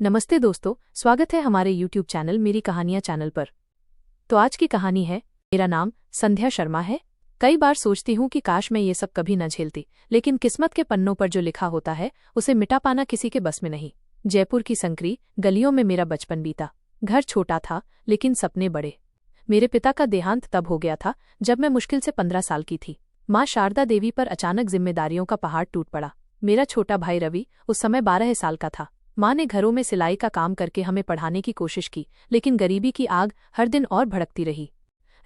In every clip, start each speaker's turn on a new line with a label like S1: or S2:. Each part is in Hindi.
S1: नमस्ते दोस्तों, स्वागत है हमारे YouTube चैनल मेरी कहानियाँ चैनल पर। तो आज की कहानी है, मेरा नाम संध्या शर्मा है। कई बार सोचती हूँ कि काश मैं ये सब कभी न झेलती, लेकिन किस्मत के पन्नों पर जो लिखा होता है उसे मिटा पाना किसी के बस में नहीं। जयपुर की संकरी गलियों में मेरा बचपन बीता। घर छोटा था लेकिन सपने बड़े। मेरे पिता का देहांत तब हो गया था जब मैं मुश्किल से 15 साल की थी। माँ शारदा देवी पर अचानक जिम्मेदारियों का पहाड़ टूट पड़ा। मेरा छोटा भाई रवि उस समय 12 साल का था। माँ ने घरों में सिलाई का काम करके हमें पढ़ाने की कोशिश की, लेकिन गरीबी की आग हर दिन और भड़कती रही।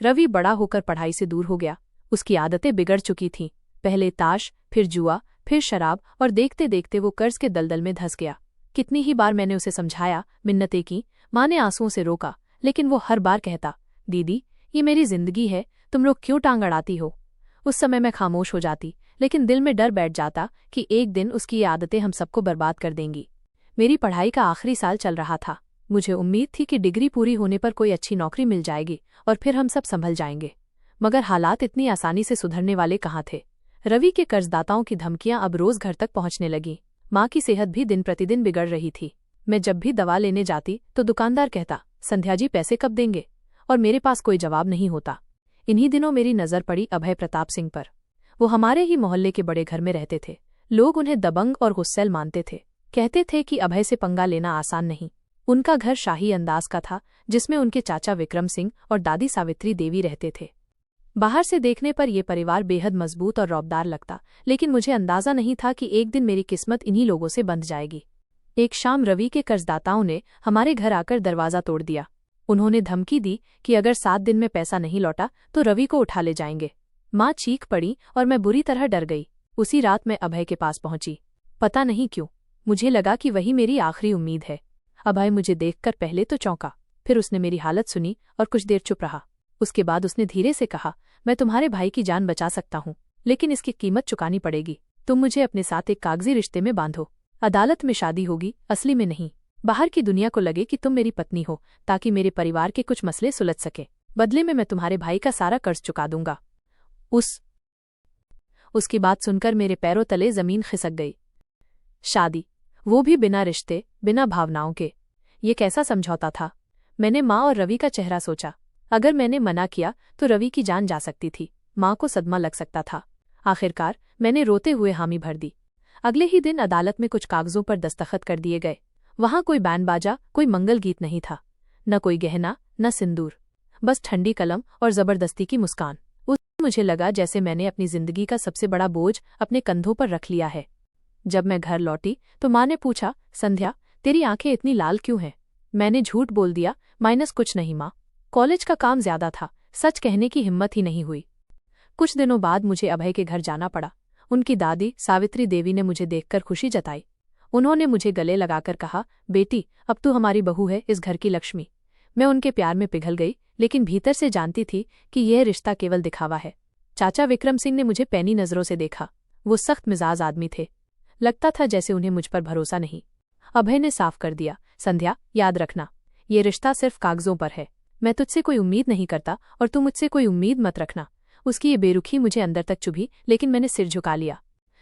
S1: रवि बड़ा होकर पढ़ाई से दूर हो गया। उसकी आदतें बिगड़ चुकी थीं। पहले ताश, फिर जुआ, फिर शराब, और देखते देखते वो कर्ज के दलदल में धंस गया। कितनी ही बार मैंने उसे समझाया, मिन्नतें की, माँ ने आंसुओं से रोका, लेकिन वो हर बार कहता, दीदी ये मेरी जिंदगी है, तुम लोग क्यों टांग अड़ाती हो। उस समय मैं खामोश हो जाती, लेकिन दिल में डर बैठ जाता कि एक दिन उसकी ये आदतें हम सबको बर्बाद कर देंगी। मेरी पढ़ाई का आखिरी साल चल रहा था। मुझे उम्मीद थी कि डिग्री पूरी होने पर कोई अच्छी नौकरी मिल जाएगी और फिर हम सब संभल जाएंगे, मगर हालात इतनी आसानी से सुधरने वाले कहाँ थे। रवि के कर्जदाताओं की धमकियां अब रोज घर तक पहुंचने लगीं। माँ की सेहत भी दिन प्रतिदिन बिगड़ रही थी। मैं जब भी दवा लेने जाती तो दुकानदार कहता, संध्या जी पैसे कब देंगे, और मेरे पास कोई जवाब नहीं होता। इन्हीं दिनों मेरी नजर पड़ी अभय प्रताप सिंह पर। वो हमारे ही मोहल्ले के बड़े घर में रहते थे। लोग उन्हें दबंग और गुस्सैल मानते थे। कहते थे कि अभय से पंगा लेना आसान नहीं। उनका घर शाही अंदाज का था, जिसमें उनके चाचा विक्रम सिंह और दादी सावित्री देवी रहते थे। बाहर से देखने पर यह परिवार बेहद मजबूत और रौबदार लगता, लेकिन मुझे अंदाजा नहीं था कि एक दिन मेरी किस्मत इन्हीं लोगों से बंध जाएगी। एक शाम रवि के कर्जदाताओं ने हमारे घर आकर दरवाजा तोड़ दिया। उन्होंने धमकी दी कि अगर 7 दिन में पैसा नहीं लौटा तो रवि को उठा ले जाएंगे। माँ चीख पड़ी और मैं बुरी तरह डर गई। उसी रात मैं अभय के पास पहुंची। पता नहीं क्यों मुझे लगा कि वही मेरी आखिरी उम्मीद है। अभय मुझे देखकर पहले तो चौंका, फिर उसने मेरी हालत सुनी और कुछ देर चुप रहा। उसके बाद उसने धीरे से कहा, मैं तुम्हारे भाई की जान बचा सकता हूँ, लेकिन इसकी कीमत चुकानी पड़ेगी। तुम मुझे अपने साथ एक कागजी रिश्ते में बांधो। अदालत में शादी होगी, असली में नहीं। बाहर की दुनिया को लगे कि तुम मेरी पत्नी हो, ताकि मेरे परिवार के कुछ मसले सुलझ सके। बदले में मैं तुम्हारे भाई का सारा कर्ज चुका दूंगा। उसकी बात सुनकर मेरे पैरों तले जमीन खिसक गई। शादी, वो भी बिना रिश्ते, बिना भावनाओं के। ये कैसा समझौता था। मैंने माँ और रवि का चेहरा सोचा। अगर मैंने मना किया तो रवि की जान जा सकती थी, माँ को सदमा लग सकता था। आखिरकार मैंने रोते हुए हामी भर दी। अगले ही दिन अदालत में कुछ कागजों पर दस्तखत कर दिए गए। वहां कोई बैंड बाजा, कोई मंगल गीत नहीं था। न कोई गहना, न सिंदूर, बस ठंडी कलम और जबरदस्ती की मुस्कान। उस मुझे लगा जैसे मैंने अपनी जिंदगी का सबसे बड़ा बोझ अपने कंधों पर रख लिया है। जब मैं घर लौटी तो माँ ने पूछा, संध्या तेरी आंखें इतनी लाल क्यों हैं। मैंने झूठ बोल दिया, माइनस कुछ नहीं माँ, कॉलेज का काम ज्यादा था। सच कहने की हिम्मत ही नहीं हुई। कुछ दिनों बाद मुझे अभय के घर जाना पड़ा। उनकी दादी सावित्री देवी ने मुझे देखकर खुशी जताई। उन्होंने मुझे गले लगाकर कहा, बेटी अब तू हमारी बहू है, इस घर की लक्ष्मी। मैं उनके प्यार में पिघल गई, लेकिन भीतर से जानती थी कि यह रिश्ता केवल दिखावा है। चाचा विक्रम सिंह ने मुझे पैनी नजरों से देखा। वो सख्त मिजाज आदमी थे। लगता था जैसे उन्हें मुझ पर भरोसा नहीं। अभय ने साफ कर दिया, संध्या याद रखना, ये रिश्ता सिर्फ कागजों पर है। मैं तुझसे कोई उम्मीद नहीं करता और तू मुझसे कोई उम्मीद मत रखना। उसकी ये बेरुखी मुझे अंदर तक चुभी, लेकिन मैंने सिर झुका लिया।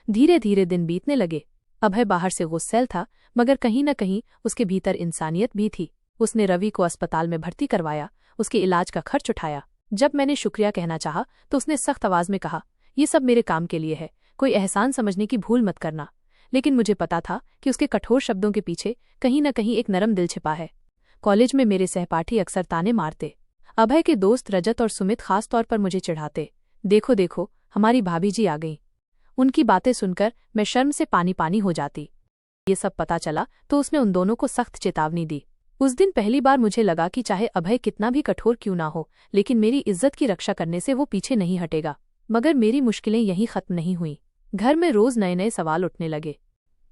S1: धीरे धीरे दिन बीतने लगे। अभय बाहर से गुस्सैल था, मगर कहीं न कहीं उसके भीतर इंसानियत भी थी। उसने रवि को अस्पताल में भर्ती करवाया, उसके इलाज का खर्च उठाया। जब मैंने शुक्रिया कहना चाहा तो उसने सख्त आवाज में कहा, ये सब मेरे काम के लिए है, कोई एहसान समझने की भूल मत करना। लेकिन मुझे पता था कि उसके कठोर शब्दों के पीछे कहीं न कहीं एक नरम दिल छिपा है। कॉलेज में मेरे सहपाठी अक्सर ताने मारते। अभय के दोस्त रजत और सुमित खास तौर पर मुझे चिढ़ाते, देखो देखो हमारी भाभी जी आ गईं। उनकी बातें सुनकर मैं शर्म से पानी पानी हो जाती। ये सब पता चला तो उसने उन दोनों को सख्त चेतावनी दी। उस दिन पहली बार मुझे लगा कि चाहे अभय कितना भी कठोर क्यों ना हो, लेकिन मेरी इज्जत की रक्षा करने से वो पीछे नहीं हटेगा। मगर मेरी मुश्किलें यहीं खत्म नहीं हुईं। घर में रोज नए नए सवाल उठने लगे।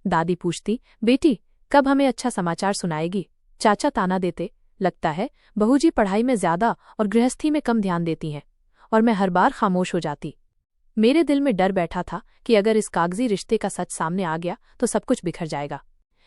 S1: दादी पूछती, बेटी कब हमें अच्छा समाचार सुनाएगी। चाचा ताना देते, लगता है बहू जी पढ़ाई में ज्यादा और गृहस्थी में कम ध्यान देती हैं। और मैं हर बार खामोश हो जाती। मेरे दिल में डर बैठा था कि अगर इस कागजी रिश्ते का सच सामने आ गया तो सब कुछ बिखर जाएगा।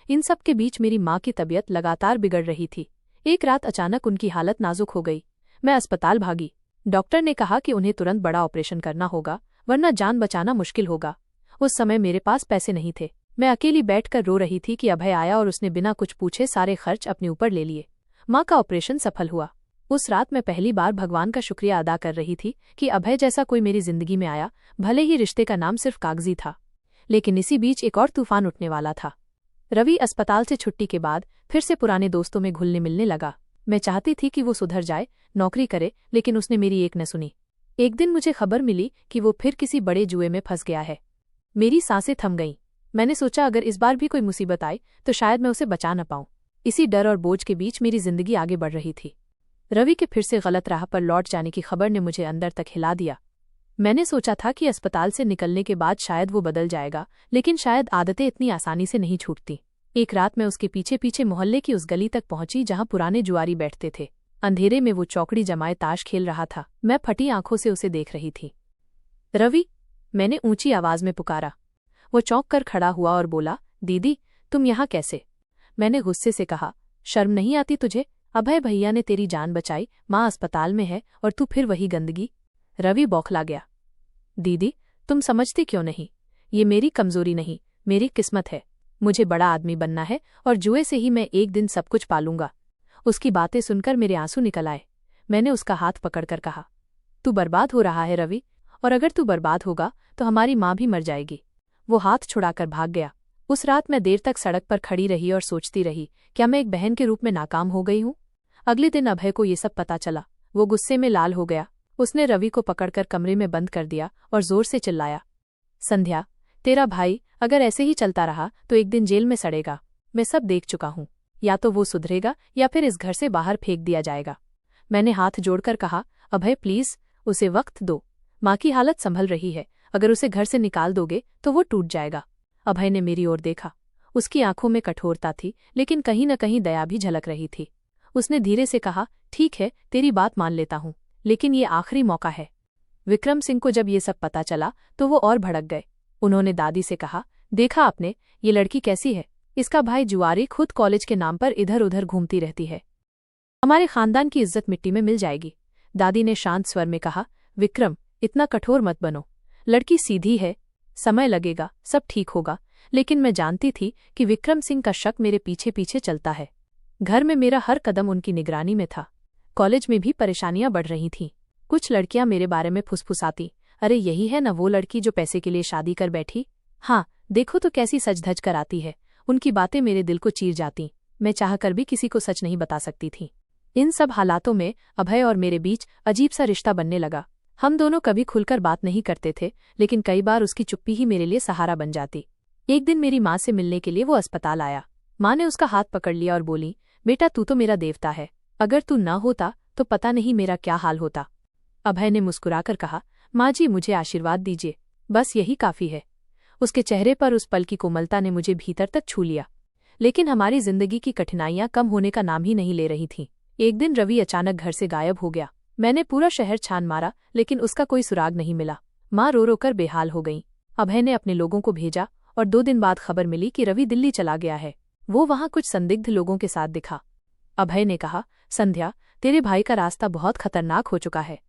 S1: इन सब के बीच मेरी माँ की तबीयत लगातार बिगड़ रही थी। एक रात अचानक उनकी हालत नाजुक हो गई। मैं अस्पताल भागी। डॉक्टर ने कहा कि उन्हें तुरंत बड़ा ऑपरेशन करना होगा, वरना जान बचाना मुश्किल होगा। उस समय मेरे पास पैसे नहीं थे। मैं अकेली बैठकर रो रही थी कि अभय आया और उसने बिना कुछ पूछे सारे खर्च अपने ऊपर ले लिए। माँ का ऑपरेशन सफल हुआ। उस रात मैं पहली बार भगवान का शुक्रिया अदा कर रही थी कि अभय जैसा कोई मेरी जिंदगी में आया, भले ही रिश्ते का नाम सिर्फ कागजी था। लेकिन इसी बीच एक और तूफान उठने वाला था। रवि अस्पताल से छुट्टी के बाद फिर से पुराने दोस्तों में घुलने मिलने लगा। मैं चाहती थी कि वो सुधर जाए, नौकरी करे, लेकिन उसने मेरी एक न सुनी। एक दिन मुझे खबर मिली कि वो फिर किसी बड़े जुए में फंस गया है। मेरी सांसें थम गईं। मैंने सोचा अगर इस बार भी कोई मुसीबत आए तो शायद मैं उसे बचा न पाऊं। इसी डर और बोझ के बीच मेरी जिंदगी आगे बढ़ रही थी। रवि के फिर से गलत राह पर लौट जाने की खबर ने मुझे अंदर तक हिला दिया। मैंने सोचा था कि अस्पताल से निकलने के बाद शायद वो बदल जाएगा, लेकिन शायद आदतें इतनी आसानी से नहीं छूटती। एक रात मैं उसके पीछे पीछे मोहल्ले की उस गली तक पहुंची जहां पुराने जुआरी बैठते थे। अंधेरे में वो चौकड़ी जमाए ताश खेल रहा था। मैं फटी आंखों से उसे देख रही थी। रवि, मैंने ऊंची आवाज में पुकारा। वो चौंक कर खड़ा हुआ और बोला, दीदी, तुम यहाँ कैसे? मैंने गुस्से से कहा, शर्म नहीं आती तुझे? अभय भैया ने तेरी जान बचाई, माँ अस्पताल में है और तू फिर वही गंदगी। रवि बौखला गया। दीदी, तुम समझती क्यों नहीं? ये मेरी कमजोरी नहीं, मेरी किस्मत है। मुझे बड़ा आदमी बनना है और जुए से ही मैं एक दिन सब कुछ पालूंगा। उसकी बातें सुनकर मेरे आंसू निकल आए। मैंने उसका हाथ पकड़कर कहा, तू बर्बाद हो रहा है रवि, और अगर तू बर्बाद होगा तो हमारी माँ भी मर जाएगी। वो हाथ छुड़ाकर भाग गया। उस रात मैं देर तक सड़क पर खड़ी रही और सोचती रही, क्या मैं एक बहन के रूप में नाकाम हो गई हूँ? अगले दिन अभय को ये सब पता चला। वो गुस्से में लाल हो गया। उसने रवि को पकड़कर कमरे में बंद कर दिया और जोर से चिल्लाया, संध्या, तेरा भाई अगर ऐसे ही चलता रहा तो एक दिन जेल में सड़ेगा। मैं सब देख चुका हूँ। या तो वो सुधरेगा या फिर इस घर से बाहर फेंक दिया जाएगा। मैंने हाथ जोड़कर कहा, अभय प्लीज, उसे वक्त दो। माँ की हालत संभल रही है, अगर उसे घर से निकाल दोगे तो वो टूट जाएगा। अभय ने मेरी ओर देखा। उसकी आंखों में कठोरता थी, लेकिन कहीं न कहीं दया भी झलक रही थी। उसने धीरे से कहा, ठीक है, तेरी बात मान लेता हूँ, लेकिन ये आखिरी मौका है। विक्रम सिंह को जब ये सब पता चला तो वो और भड़क गए। उन्होंने दादी से कहा, देखा आपने, ये लड़की कैसी है? इसका भाई जुआरी खुद कॉलेज के नाम पर इधर उधर घूमती रहती है। हमारे खानदान की इज्जत मिट्टी में मिल जाएगी। दादी ने शांत स्वर में कहा, विक्रम, इतना कठोर मत बनो। लड़की सीधी है, समय लगेगा, सब ठीक होगा। लेकिन मैं जानती थी कि विक्रम सिंह का शक मेरे पीछे पीछे चलता है। घर में मेरा हर कदम उनकी निगरानी में था। कॉलेज में भी परेशानियां बढ़ रही थीं। कुछ लड़कियां मेरे बारे में फुसफुसाती, अरे यही है न वो लड़की जो पैसे के लिए शादी कर बैठी? हाँ, देखो तो कैसी सज धज कर आती है। उनकी बातें मेरे दिल को चीर जाती। मैं चाहकर भी किसी को सच नहीं बता सकती थी। इन सब हालातों में अभय और मेरे बीच अजीब सा रिश्ता बनने लगा। हम दोनों कभी खुलकर बात नहीं करते थे, लेकिन कई बार उसकी चुप्पी ही मेरे लिए सहारा बन जाती। एक दिन मेरी माँ से मिलने के लिए वो अस्पताल आया। माँ ने उसका हाथ पकड़ लिया और बोली, बेटा तू तो मेरा देवता है, अगर तू न होता तो पता नहीं मेरा क्या हाल होता। अभय ने मुस्कुराकर कहा, माँ जी मुझे आशीर्वाद दीजिए, बस यही काफी है। उसके चेहरे पर उस पल की कोमलता ने मुझे भीतर तक छू लिया। लेकिन हमारी जिंदगी की कठिनाइयां कम होने का नाम ही नहीं ले रही थीं। एक दिन रवि अचानक घर से गायब हो गया। मैंने पूरा शहर छान मारा, लेकिन उसका कोई सुराग नहीं मिला। माँ रो रो कर बेहाल हो गई। अभय ने अपने लोगों को भेजा और 2 दिन बाद खबर मिली कि रवि दिल्ली चला गया है। वो वहां कुछ संदिग्ध लोगों के साथ दिखा। अभय ने कहा, संध्या, तेरे भाई का रास्ता बहुत खतरनाक हो चुका है।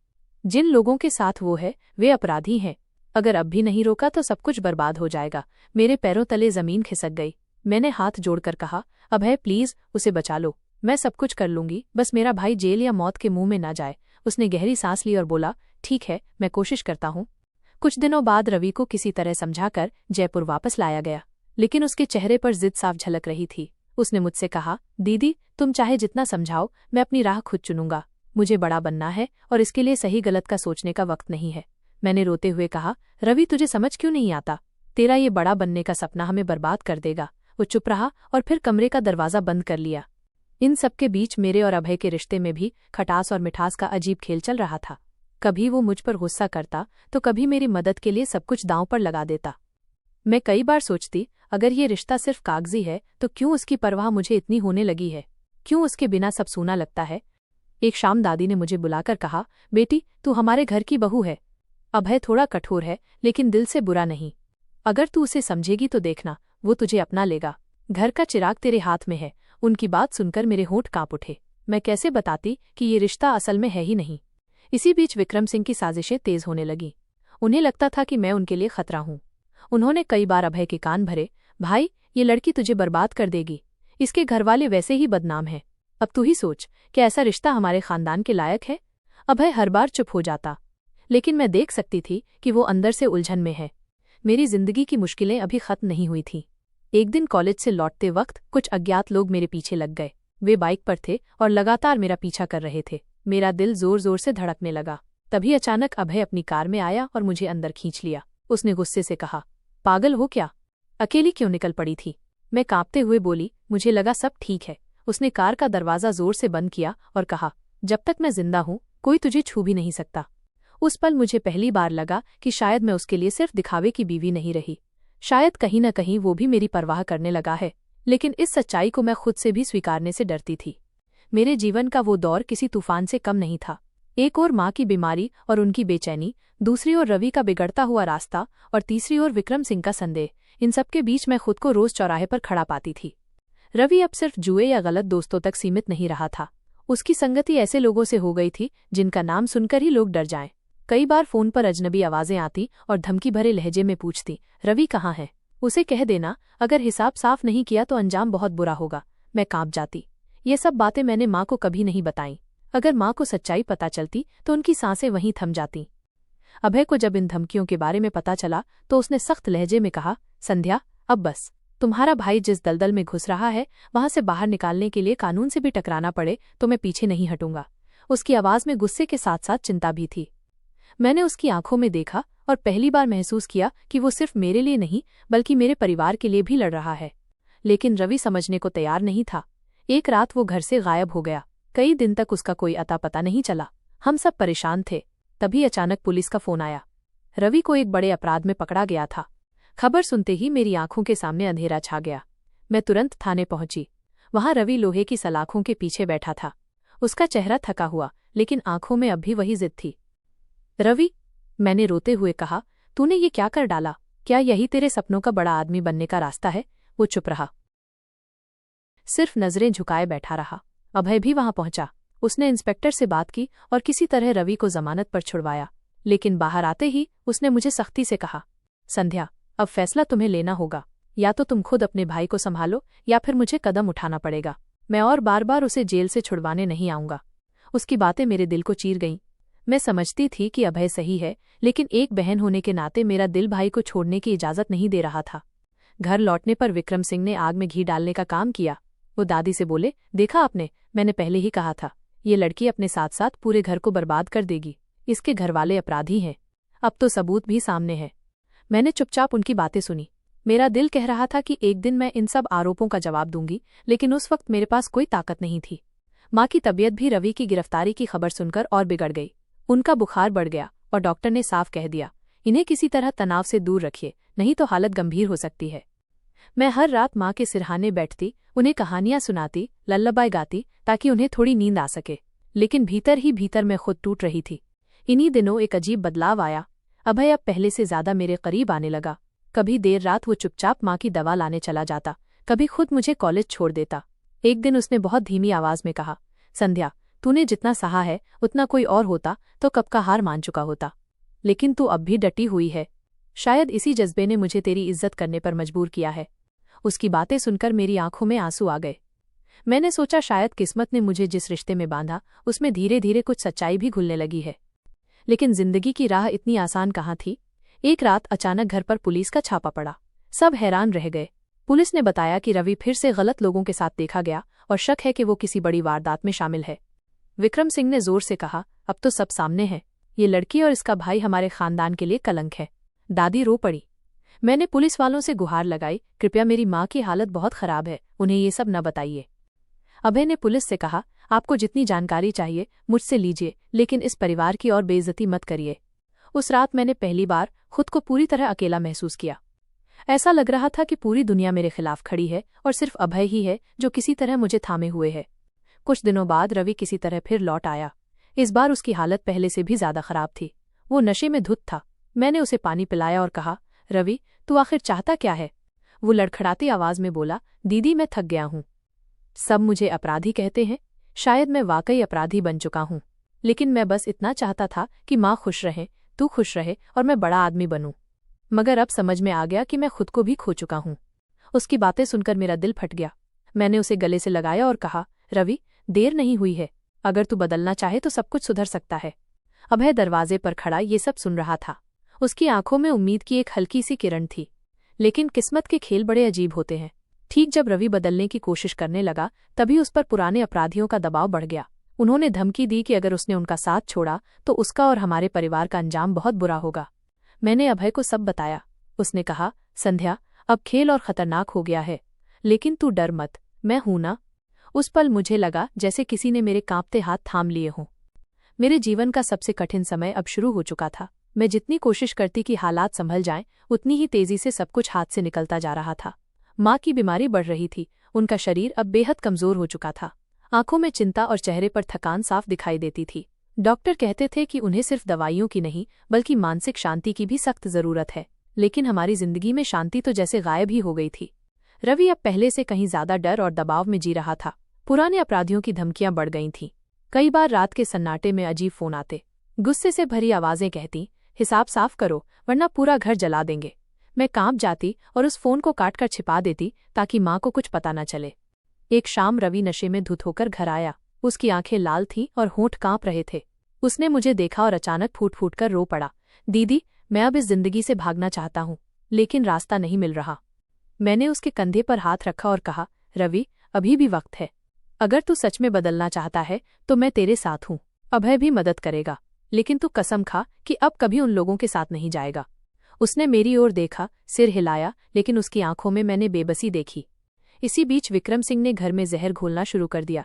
S1: जिन लोगों के साथ वो है वे अपराधी हैं। अगर अब भी नहीं रोका तो सब कुछ बर्बाद हो जाएगा। मेरे पैरों तले जमीन खिसक गई। मैंने हाथ जोड़कर कहा, अभय प्लीज, उसे बचा लो। मैं सब कुछ कर लूंगी, बस मेरा भाई जेल या मौत के मुंह में ना जाए। उसने गहरी सांस ली और बोला, ठीक है, मैं कोशिश करता हूँ। कुछ दिनों बाद रवि को किसी तरह समझाकर जयपुर वापस लाया गया, लेकिन उसके चेहरे पर जिद साफ झलक रही थी। उसने मुझसे कहा, दीदी तुम चाहे जितना समझाओ, मैं अपनी राह खुद चुनूंगा। मुझे बड़ा बनना है और इसके लिए सही गलत का सोचने का वक्त नहीं है। मैंने रोते हुए कहा, रवि तुझे समझ क्यों नहीं आता? तेरा ये बड़ा बनने का सपना हमें बर्बाद कर देगा। वो चुप रहा और फिर कमरे का दरवाजा बंद कर लिया। इन सबके बीच मेरे और अभय के रिश्ते में भी खटास और मिठास का अजीब खेल चल रहा था। कभी वो मुझ पर गुस्सा करता तो कभी मेरी मदद के लिए सब कुछ दांव पर लगा देता। मैं कई बार सोचती, अगर ये रिश्ता सिर्फ कागजी है तो क्यों उसकी परवाह मुझे इतनी होने लगी है? क्यों उसके बिना सब सूना लगता है? एक शाम दादी ने मुझे बुलाकर कहा, बेटी तू हमारे घर की बहू है। अभय थोड़ा कठोर है, लेकिन दिल से बुरा नहीं। अगर तू उसे समझेगी तो देखना, वो तुझे अपना लेगा। घर का चिराग तेरे हाथ में है। उनकी बात सुनकर मेरे होंठ कांप उठे। मैं कैसे बताती कि ये रिश्ता असल में है ही नहीं। इसी बीच विक्रम सिंह की साजिशें तेज होने लगी। उन्हें लगता था कि मैं उनके लिए खतरा हूं। उन्होंने कई बार अभय के कान भरे, भाई, ये लड़की तुझे बर्बाद कर देगी। इसके घरवाले वैसे ही बदनाम हैं। अब तू ही सोच, क्या ऐसा रिश्ता हमारे खानदान के लायक है? अभय हर बार चुप हो जाता, लेकिन मैं देख सकती थी कि वो अंदर से उलझन में है। मेरी जिंदगी की मुश्किलें अभी खत्म नहीं हुई थीं। एक दिन कॉलेज से लौटते वक्त कुछ अज्ञात लोग मेरे पीछे लग गए। वे बाइक पर थे और लगातार मेरा पीछा कर रहे थे। मेरा दिल जोर जोर से धड़कने लगा। तभी अचानक अभय अपनी कार में आया और मुझे अंदर खींच लिया। उसने गुस्से से कहा, पागल हो क्या? अकेली क्यों निकल पड़ी थी? मैं कांपते हुए बोली, मुझे लगा सब ठीक है। उसने कार का दरवाजा जोर से बंद किया और कहा, जब तक मैं जिंदा हूं कोई तुझे छू भी नहीं सकता। उस पल मुझे पहली बार लगा कि शायद मैं उसके लिए सिर्फ दिखावे की बीवी नहीं रही। शायद कहीं न कहीं वो भी मेरी परवाह करने लगा है। लेकिन इस सच्चाई को मैं खुद से भी स्वीकारने से डरती थी। मेरे जीवन का वो दौर किसी तूफान से कम नहीं था। एक ओर माँ की बीमारी और उनकी बेचैनी, दूसरी ओर रवि का बिगड़ता हुआ रास्ता और तीसरी ओर विक्रम सिंह का संदेह। इन सबके बीच मैं खुद को रोज चौराहे पर खड़ा पाती थी। रवि अब सिर्फ जुए या गलत दोस्तों तक सीमित नहीं रहा था। उसकी संगति ऐसे लोगों से हो गई थी जिनका नाम सुनकर ही लोग डर जाएं। कई बार फोन पर अजनबी आवाजें आती और धमकी भरे लहजे में पूछती, रवि कहाँ है? उसे कह देना, अगर हिसाब साफ नहीं किया तो अंजाम बहुत बुरा होगा। मैं कांप जाती। ये सब बातें मैंने माँ को कभी नहीं बताईं। अगर माँ को सच्चाई पता चलती तो उनकी सांसें वहीं थम जातीं। अभय को जब इन धमकियों के बारे में पता चला तो उसने सख्त लहजे में कहा, संध्या, अब बस। तुम्हारा भाई जिस दलदल में घुस रहा है वहां से बाहर निकालने के लिए कानून से भी टकराना पड़े तो मैं पीछे नहीं हटूंगा। उसकी आवाज में गुस्से के साथ साथ चिंता भी थी। मैंने उसकी आंखों में देखा और पहली बार महसूस किया कि वो सिर्फ मेरे लिए नहीं बल्कि मेरे परिवार के लिए भी लड़ रहा है। लेकिन रवि समझने को तैयार नहीं था। एक रात वो घर से गायब हो गया। कई दिन तक उसका कोई अता पता नहीं चला। हम सब परेशान थे। तभी अचानक पुलिस का फोन आया। रवि को एक बड़े अपराध में पकड़ा गया था। खबर सुनते ही मेरी आंखों के सामने अंधेरा छा गया। मैं तुरंत थाने पहुंची। वहां रवि लोहे की सलाखों के पीछे बैठा था। उसका चेहरा थका हुआ, लेकिन आंखों में अब भी वही जिद थी। रवि, मैंने रोते हुए कहा, तूने ये क्या कर डाला? क्या यही तेरे सपनों का बड़ा आदमी बनने का रास्ता है? वो चुप रहा, सिर्फ नजरें झुकाए बैठा रहा। अभय भी वहां पहुंचा। उसने इंस्पेक्टर से बात की और किसी तरह रवि को जमानत पर छुड़वाया। लेकिन बाहर आते ही उसने मुझे सख्ती से कहा, संध्या, अब फैसला तुम्हें लेना होगा। या तो तुम खुद अपने भाई को संभालो या फिर मुझे कदम उठाना पड़ेगा। मैं और बार बार उसे जेल से छुड़वाने नहीं आऊंगा। उसकी बातें मेरे दिल को चीर गईं। मैं समझती थी कि अभय सही है, लेकिन एक बहन होने के नाते मेरा दिल भाई को छोड़ने की इजाजत नहीं दे रहा था। घर लौटने पर विक्रम सिंह ने आग में घी डालने का काम किया। वो दादी से बोले, देखा आपने, मैंने पहले ही कहा था, ये लड़की अपने साथ साथ पूरे घर को बर्बाद कर देगी। इसके घरवाले अपराधी हैं। अब तो सबूत भी सामने है। मैंने चुपचाप उनकी बातें सुनी। मेरा दिल कह रहा था कि एक दिन मैं इन सब आरोपों का जवाब दूंगी, लेकिन उस वक्त मेरे पास कोई ताकत नहीं थी। माँ की तबीयत भी रवि की गिरफ्तारी की खबर सुनकर और बिगड़ गई। उनका बुखार बढ़ गया और डॉक्टर ने साफ कह दिया, इन्हें किसी तरह तनाव से दूर रखिए, नहीं तो हालत गंभीर हो सकती है। मैं हर रात माँ के सिरहाने बैठती, उन्हें कहानियां सुनाती, लल्लबाई गाती, ताकि उन्हें थोड़ी नींद आ सके। लेकिन भीतर ही भीतर मैं खुद टूट रही थी। इन्हीं दिनों एक अजीब बदलाव आया। अभय अब पहले से ज्यादा मेरे करीब आने लगा। कभी देर रात वो चुपचाप माँ की दवा लाने चला जाता, कभी खुद मुझे कॉलेज छोड़ देता। एक दिन उसने बहुत धीमी आवाज में कहा, संध्या, तूने जितना सहा है उतना कोई और होता तो कब का हार मान चुका होता। लेकिन तू अब भी डटी हुई है। शायद इसी जज्बे ने मुझे तेरी इज्जत करने पर मजबूर किया है। उसकी बातें सुनकर मेरी आंखों में आंसू आ गए। मैंने सोचा शायद किस्मत ने मुझे जिस रिश्ते में बांधा उसमें धीरे धीरे कुछ सच्चाई भी घुलने लगी है। लेकिन जिंदगी की राह इतनी आसान कहाँ थी। एक रात अचानक घर पर पुलिस का छापा पड़ा। सब हैरान रह गए। पुलिस ने बताया कि रवि फिर से गलत लोगों के साथ देखा गया और शक है कि वो किसी बड़ी वारदात में शामिल है। विक्रम सिंह ने जोर से कहा, अब तो सब सामने है। ये लड़की और इसका भाई हमारे खानदान के लिए कलंक है। दादी रो पड़ी। मैंने पुलिस वालों से गुहार लगाई, कृपया मेरी माँ की हालत बहुत खराब है, उन्हें ये सब न बताइए। अभय ने पुलिस से कहा, आपको जितनी जानकारी चाहिए मुझसे लीजिए, लेकिन इस परिवार की और बेइज्जती मत करिए। उस रात मैंने पहली बार खुद को पूरी तरह अकेला महसूस किया। ऐसा लग रहा था कि पूरी दुनिया मेरे खिलाफ खड़ी है और सिर्फ अभय ही है जो किसी तरह मुझे थामे हुए है। कुछ दिनों बाद रवि किसी तरह फिर लौट आया। इस बार उसकी हालत पहले से भी ज्यादा खराब थी। वो नशे में धुत था। मैंने उसे पानी पिलाया और कहा, रवि, तू आखिर चाहता क्या है? वो लड़खड़ाती आवाज में बोला, दीदी, मैं थक गया हूँ। सब मुझे अपराधी कहते हैं। शायद मैं वाकई अपराधी बन चुका हूँ, लेकिन मैं बस इतना चाहता था कि माँ खुश रहे, तू खुश रहे और मैं बड़ा आदमी बनूं। मगर अब समझ में आ गया कि मैं खुद को भी खो चुका हूँ। उसकी बातें सुनकर मेरा दिल फट गया। मैंने उसे गले से लगाया और कहा, रवि, देर नहीं हुई है। अगर तू बदलना चाहे तो सब कुछ सुधर सकता है। अभय दरवाजे पर खड़ा ये सब सुन रहा था। उसकी आंखों में उम्मीद की एक हल्की सी किरण थी। लेकिन किस्मत के खेल बड़े अजीब होते हैं। ठीक जब रवि बदलने की कोशिश करने लगा, तभी उस पर पुराने अपराधियों का दबाव बढ़ गया। उन्होंने धमकी दी कि अगर उसने उनका साथ छोड़ा तो उसका और हमारे परिवार का अंजाम बहुत बुरा होगा। मैंने अभय को सब बताया। उसने कहा, संध्या, अब खेल और खतरनाक हो गया है, लेकिन तू डर मत, मैं हूं ना। उस पल मुझे लगा जैसे किसी ने मेरे कांपते हाथ थाम लिए हों। मेरे जीवन का सबसे कठिन समय अब शुरू हो चुका था। मैं जितनी कोशिश करती कि हालात संभल जाएं, उतनी ही तेजी से सब कुछ हाथ से निकलता जा रहा था। माँ की बीमारी बढ़ रही थी। उनका शरीर अब बेहद कमजोर हो चुका था। आंखों में चिंता और चेहरे पर थकान साफ दिखाई देती थी। डॉक्टर कहते थे कि उन्हें सिर्फ दवाइयों की नहीं बल्कि मानसिक शांति की भी सख्त जरूरत है। लेकिन हमारी जिंदगी में शांति तो जैसे गायब ही हो गई थी। रवि अब पहले से कहीं ज्यादा डर और दबाव में जी रहा था। पुराने अपराधियों की धमकियां बढ़ गई थीं। कई बार रात के सन्नाटे में अजीब फोन आते। गुस्से से भरी आवाजें कहती, हिसाब साफ करो वरना पूरा घर जला देंगे। मैं कांप जाती और उस फोन को काटकर छिपा देती ताकि माँ को कुछ पता न चले। एक शाम रवि नशे में धुत होकर घर आया। उसकी आंखें लाल थीं और होंठ कांप रहे थे। उसने मुझे देखा और अचानक फूट फूट कर रो पड़ा। दीदी, मैं अब इस जिंदगी से भागना चाहता हूँ, लेकिन रास्ता नहीं मिल रहा। मैंने उसके कंधे पर हाथ रखा और कहा, रवि, अभी भी वक्त है। अगर तू सच में बदलना चाहता है तो मैं तेरे साथ हूँ। अभय भी मदद करेगा, लेकिन तू कसम खा कि अब कभी उन लोगों के साथ नहीं जाएगा। उसने मेरी ओर देखा, सिर हिलाया, लेकिन उसकी आंखों में मैंने बेबसी देखी। इसी बीच विक्रम सिंह ने घर में जहर घोलना शुरू कर दिया।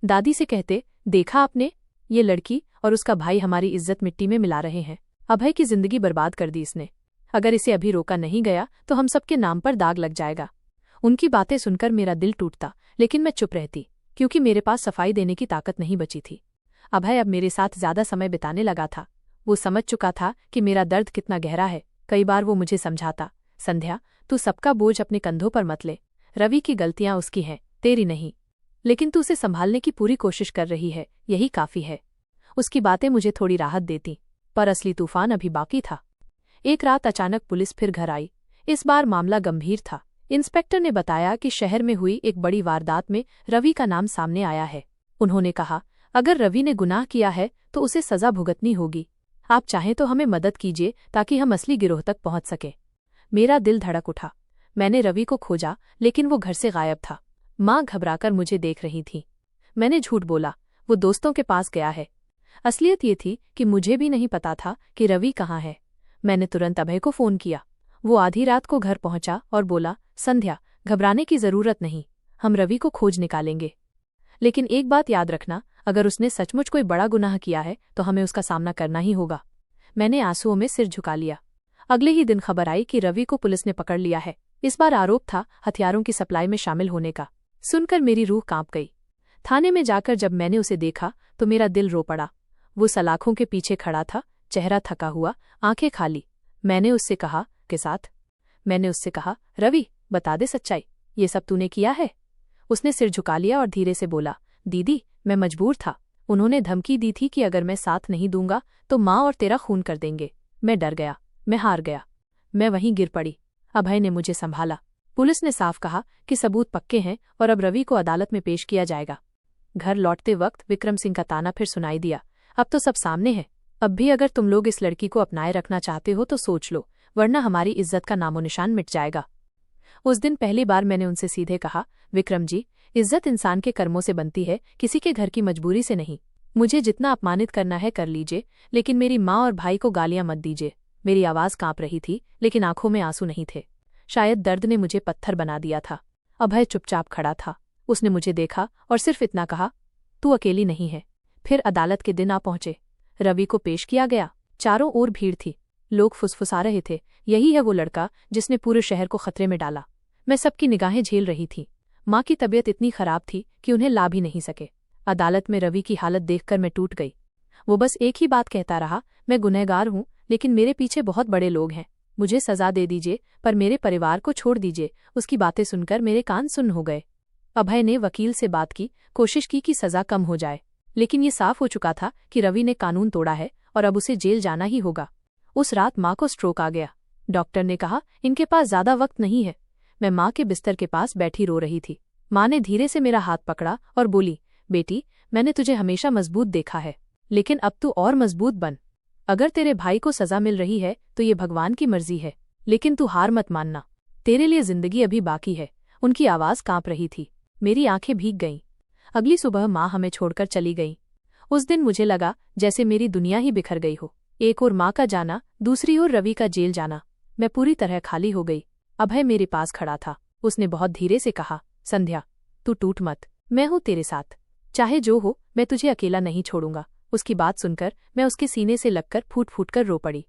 S1: दादी से कहते, देखा आपने, ये लड़की और उसका भाई हमारी इज्जत मिट्टी में मिला रहे हैं। अभय की जिंदगी बर्बाद कर दी इसने। अगर इसे अभी रोका नहीं गया तो हम सबके नाम पर दाग लग जाएगा। उनकी बातें सुनकर मेरा दिल टूटता, लेकिन मैं चुप रहती, क्योंकि मेरे पास सफाई देने की ताकत नहीं बची थी। अभय अब मेरे साथ ज्यादा समय बिताने लगा था। वो समझ चुका था कि मेरा दर्द कितना गहरा है। कई बार वो मुझे समझाता, संध्या, तू सबका बोझ अपने कंधों पर मत ले। रवि की गलतियां उसकी हैं, तेरी नहीं। लेकिन तू उसे संभालने की पूरी कोशिश कर रही है, यही काफी है। उसकी बातें मुझे थोड़ी राहत देती, पर असली तूफान अभी बाकी था। एक रात अचानक पुलिस फिर घर आई। इस बार मामला गंभीर था। इंस्पेक्टर ने बताया कि शहर में हुई एक बड़ी वारदात में रवि का नाम सामने आया है। उन्होंने कहा, अगर रवि ने गुनाह किया है तो उसे सजा भुगतनी होगी। आप चाहें तो हमें मदद कीजिए ताकि हम असली गिरोह तक पहुंच सके। मेरा दिल धड़क उठा। मैंने रवि को खोजा, लेकिन वो घर से गायब था। माँ घबराकर मुझे देख रही थी। मैंने झूठ बोला, वो दोस्तों के पास गया है। असलियत ये थी कि मुझे भी नहीं पता था कि रवि कहाँ है। मैंने तुरंत अभय को फोन किया। वो आधी रात को घर पहुंचा और बोला, संध्या, घबराने की जरूरत नहीं, हम रवि को खोज निकालेंगे। लेकिन एक बात याद रखना, अगर उसने सचमुच कोई बड़ा गुनाह किया है तो हमें उसका सामना करना ही होगा। मैंने आंसुओं में सिर झुका लिया। अगले ही दिन खबर आई कि रवि को पुलिस ने पकड़ लिया है। इस बार आरोप था हथियारों की सप्लाई में शामिल होने का। सुनकर मेरी रूह कांप गई। थाने में जाकर जब मैंने उसे देखा तो मेरा दिल रो पड़ा। वो सलाखों के पीछे खड़ा था, चेहरा थका हुआ, आंखें खाली। मैंने उससे कहा, रवि, बता दे सच्चाई, ये सब तूने किया है? उसने सिर झुका लिया और धीरे से बोला, दीदी, मैं मजबूर था। उन्होंने धमकी दी थी कि अगर मैं साथ नहीं दूंगा तो माँ और तेरा खून कर देंगे। मैं डर गया, मैं हार गया, मैं वहीं गिर पड़ी। अभय ने मुझे संभाला। पुलिस ने साफ कहा कि सबूत पक्के हैं और अब रवि को अदालत में पेश किया जाएगा। घर लौटते वक्त विक्रम सिंह का ताना फिर सुनाई दिया, अब तो सब सामने है। अब भी अगर तुम लोग इस लड़की को अपनाए रखना चाहते हो तो सोच लो, वरना हमारी इज्जत का नामो निशान मिट जाएगा। उस दिन पहली बार मैंने उनसे सीधे कहा, विक्रम जी, इज्जत इंसान के कर्मों से बनती है, किसी के घर की मजबूरी से नहीं। मुझे जितना अपमानित करना है कर लीजिए, लेकिन मेरी माँ और भाई को गालियां मत दीजिए। मेरी आवाज कांप रही थी, लेकिन आंखों में आंसू नहीं थे। शायद दर्द ने मुझे पत्थर बना दिया था। अभय चुपचाप खड़ा था। उसने मुझे देखा और सिर्फ इतना कहा, तू अकेली नहीं है। फिर अदालत के दिन आ पहुंचे। रवि को पेश किया गया। चारों ओर भीड़ थी। लोग फुसफुसा रहे थे, यही है वो लड़का जिसने पूरे शहर को खतरे में डाला। मैं सबकी निगाहें झेल रही थी। माँ की तबीयत इतनी खराब थी कि उन्हें ला भी नहीं सके। अदालत में रवि की हालत देखकर मैं टूट गई। वो बस एक ही बात कहता रहा, मैं गुनहगार हूँ, लेकिन मेरे पीछे बहुत बड़े लोग हैं। मुझे सजा दे दीजिए, पर मेरे परिवार को छोड़ दीजिए। उसकी बातें सुनकर मेरे कान सुन्न हो गए। अभय ने वकील से बात की, कोशिश की कि सजा कम हो जाए, लेकिन ये साफ हो चुका था कि रवि ने कानून तोड़ा है और अब उसे जेल जाना ही होगा। उस रात माँ को स्ट्रोक आ गया। डॉक्टर ने कहा, इनके पास ज्यादा वक्त नहीं है। मैं माँ के बिस्तर के पास बैठी रो रही थी। माँ ने धीरे से मेरा हाथ पकड़ा और बोली, बेटी, मैंने तुझे हमेशा मजबूत देखा है, लेकिन अब तू और मजबूत बन। अगर तेरे भाई को सजा मिल रही है तो ये भगवान की मर्जी है, लेकिन तू हार मत मानना। तेरे लिए जिंदगी अभी बाकी है। उनकी आवाज कांप रही थी। मेरी आंखें भीग गईं। अगली सुबह माँ हमें छोड़कर चली गई। उस दिन मुझे लगा जैसे मेरी दुनिया ही बिखर गई हो। एक ओर माँ का जाना, दूसरी ओर रवि का जेल जाना। मैं पूरी तरह खाली हो गई। अभय मेरे पास खड़ा था। उसने बहुत धीरे से कहा, संध्या, तू टूट मत, मैं हूँ तेरे साथ। चाहे जो हो, मैं तुझे अकेला नहीं छोड़ूंगा। उसकी बात सुनकर मैं उसके सीने से लगकर फूट फूट कर रो पड़ी।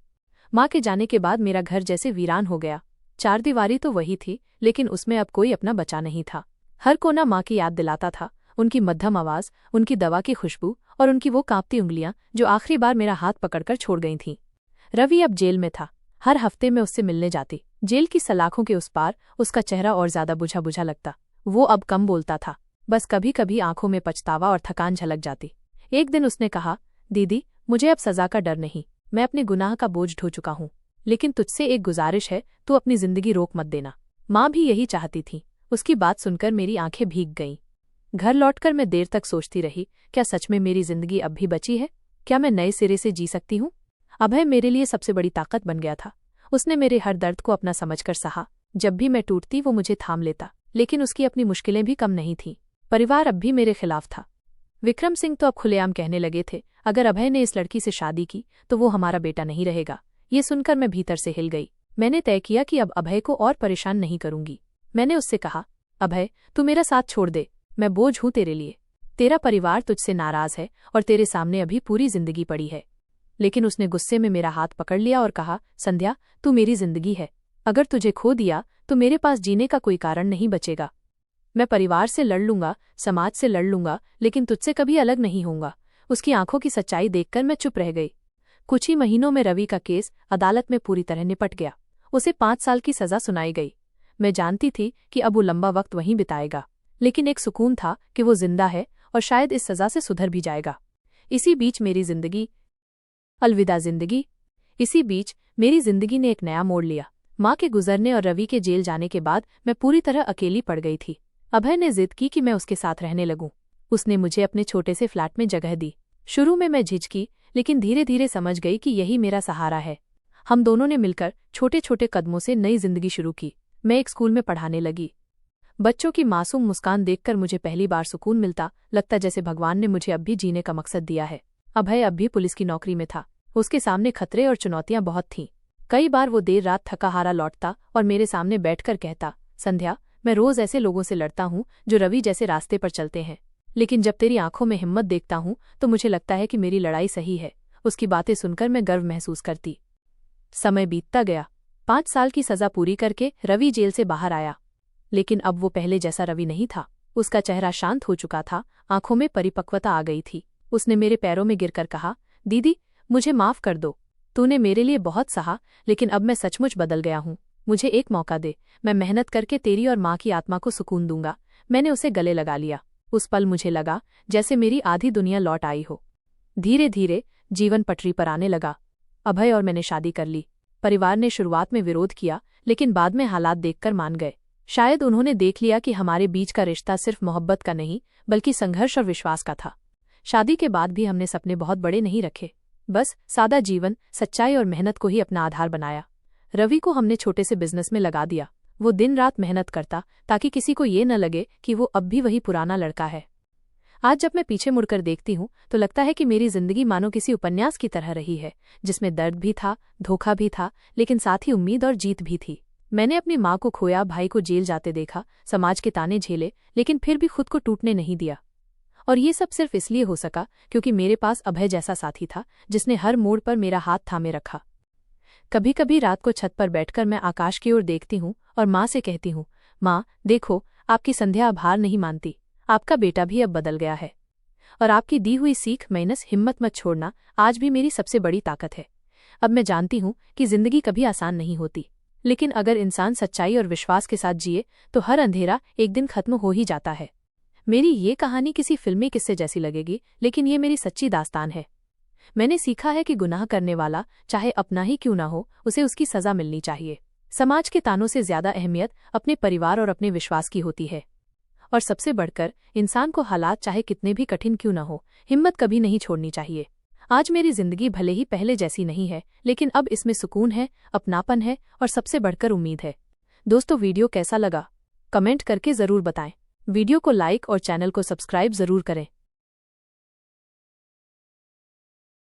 S1: माँ के जाने के बाद मेरा घर जैसे वीरान हो गया। चारदीवारी तो वही थी, लेकिन उसमें अब कोई अपना बचा नहीं था। हर कोना माँ की याद दिलाता था, उनकी मध्यम आवाज, उनकी दवा की खुशबू और उनकी वो कांपती उंगलियां जो आखिरी बार मेरा हाथ पकड़कर छोड़ गई थीं। रवि अब जेल में था। हर हफ्ते मैं उससे मिलने जाती। जेल की सलाखों के उस पार उसका चेहरा और ज्यादा बुझा बुझा लगता। वो अब कम बोलता था, बस कभी कभी आंखों में पछतावा और थकान झलक जाती। एक दिन उसने कहा, दीदी, मुझे अब सजा का डर नहीं, मैं अपने गुनाह का बोझ ढो चुका हूँ। लेकिन तुझसे एक गुजारिश है, तू अपनी जिंदगी रोक मत देना। माँ भी यही चाहती थी। उसकी बात सुनकर मेरी आंखें भीग गईं। घर लौटकर मैं देर तक सोचती रही, क्या सच में मेरी जिंदगी अब भी बची है? क्या मैं नए सिरे से जी सकती हूँ? अभय मेरे लिए सबसे बड़ी ताकत बन गया था। उसने मेरे हर दर्द को अपना समझकर सहा। जब भी मैं टूटती वो मुझे थाम लेता, लेकिन उसकी अपनी मुश्किलें भी कम नहीं थीं। परिवार अब भी मेरे खिलाफ था। विक्रम सिंह तो अब खुलेआम कहने लगे थे, अगर अभय ने इस लड़की से शादी की तो वो हमारा बेटा नहीं रहेगा। ये सुनकर मैं भीतर से हिल गई। मैंने तय किया कि अब अभय को और परेशान नहीं करूंगी। मैंने उससे कहा, अभय, तू मेरा साथ छोड़ दे, मैं बोझ हूं तेरे लिए। तेरा परिवार तुझसे नाराज है और तेरे सामने अभी पूरी जिंदगी पड़ी है। लेकिन उसने गुस्से में मेरा हाथ पकड़ लिया और कहा, संध्या, तू मेरी जिंदगी है। अगर तुझे खो दिया तो मेरे पास जीने का कोई कारण नहीं बचेगा। मैं परिवार से लड़ लूंगा, समाज से लड़ लूंगा, लेकिन तुझसे कभी अलग नहीं होऊंगा। उसकी आंखों की सच्चाई देखकर मैं चुप रह गई। कुछ ही महीनों में रवि का केस अदालत में पूरी तरह निपट गया। उसे 5 साल की सजा सुनाई गई। मैं जानती थी कि अब वो लंबा वक्त वहीं बिताएगा, लेकिन एक सुकून था कि वो जिंदा है और शायद इस सजा से सुधर भी जाएगा। इसी बीच मेरी जिंदगी, अलविदा जिंदगी। इसी बीच मेरी जिंदगी ने एक नया मोड़ लिया। माँ के गुजरने और रवि के जेल जाने के बाद मैं पूरी तरह अकेली पड़ गई थी। अभय ने जिद की कि मैं उसके साथ रहने लगूं। उसने मुझे अपने छोटे से फ्लैट में जगह दी। शुरू में मैं झिझकी, लेकिन धीरे धीरे समझ गई कि यही मेरा सहारा है। हम दोनों ने मिलकर छोटे छोटे कदमों से नई जिंदगी शुरू की। मैं एक स्कूल में पढ़ाने लगी। बच्चों की मासूम मुस्कान देखकर मुझे पहली बार सुकून मिलता, लगता जैसे भगवान ने मुझे अब भी जीने का मकसद दिया है। अभय अब भी पुलिस की नौकरी में था। उसके सामने खतरे और चुनौतियां बहुत थीं। कई बार वो देर रात थका हारा लौटता और मेरे सामने बैठकर कहता, संध्या, मैं रोज ऐसे लोगों से लड़ता हूँ जो रवि जैसे रास्ते पर चलते हैं, लेकिन जब तेरी आंखों में हिम्मत देखता हूँ तो मुझे लगता है कि मेरी लड़ाई सही है। उसकी बातें सुनकर मैं गर्व महसूस करती। समय बीतता गया। 5 साल की सजा पूरी करके रवि जेल से बाहर आया, लेकिन अब वो पहले जैसा रवि नहीं था। उसका चेहरा शांत हो चुका था, आंखों में परिपक्वता आ गई थी। उसने मेरे पैरों में गिरकर कहा, दीदी, मुझे माफ कर दो। तूने मेरे लिए बहुत सहा, लेकिन अब मैं सचमुच बदल गया हूँ। मुझे एक मौका दे, मैं मेहनत करके तेरी और माँ की आत्मा को सुकून दूंगा। मैंने उसे गले लगा लिया। उस पल मुझे लगा जैसे मेरी आधी दुनिया लौट आई हो। धीरे धीरे जीवन पटरी पर आने लगा। अभय और मैंने शादी कर ली। परिवार ने शुरुआत में विरोध किया, लेकिन बाद में हालात देखकर मान गए। शायद उन्होंने देख लिया कि हमारे बीच का रिश्ता सिर्फ मोहब्बत का नहीं, बल्कि संघर्ष और विश्वास का था। शादी के बाद भी हमने सपने बहुत बड़े नहीं रखे। बस सादा जीवन, सच्चाई और मेहनत को ही अपना आधार बनाया। रवि को हमने छोटे से बिजनेस में लगा दिया। वो दिन रात मेहनत करता ताकि किसी को ये न लगे कि वो अब भी वही पुराना लड़का है। आज जब मैं पीछे मुड़कर देखती हूँ तो लगता है कि मेरी जिंदगी मानो किसी उपन्यास की तरह रही है, जिसमें दर्द भी था, धोखा भी था, लेकिन साथ ही उम्मीद और जीत भी थी। मैंने अपनी माँ को खोया, भाई को जेल जाते देखा, समाज के ताने झेले, लेकिन फिर भी खुद को टूटने नहीं दिया। और ये सब सिर्फ इसलिए हो सका क्योंकि मेरे पास अभय जैसा साथी था, जिसने हर मोड़ पर मेरा हाथ थामे रखा। कभी कभी रात को छत पर बैठकर मैं आकाश की ओर देखती हूँ और माँ से कहती हूँ, माँ देखो, आपकी संध्या अब हार नहीं मानती। आपका बेटा भी अब बदल गया है। और आपकी दी हुई सीख माइनस हिम्मत मत छोड़ना आज भी मेरी सबसे बड़ी ताकत है। अब मैं जानती हूँ कि जिंदगी कभी आसान नहीं होती, लेकिन अगर इंसान सच्चाई और विश्वास के साथ जिए तो हर अंधेरा एक दिन खत्म हो ही जाता है। मेरी ये कहानी किसी फिल्मी किस्से जैसी लगेगी, लेकिन ये मेरी सच्ची दास्तान है। मैंने सीखा है कि गुनाह करने वाला चाहे अपना ही क्यों ना हो, उसे उसकी सजा मिलनी चाहिए। समाज के तानों से ज्यादा अहमियत अपने परिवार और अपने विश्वास की होती है। और सबसे बढ़कर इंसान को हालात चाहे कितने भी कठिन क्यों न हो, हिम्मत कभी नहीं छोड़नी चाहिए। आज मेरी जिंदगी भले ही पहले जैसी नहीं है, लेकिन अब इसमें सुकून है, अपनापन है और सबसे बढ़कर उम्मीद है। दोस्तों, वीडियो कैसा लगा कमेंट करके जरूर बताएं। वीडियो को लाइक और चैनल को सब्सक्राइब जरूर करें।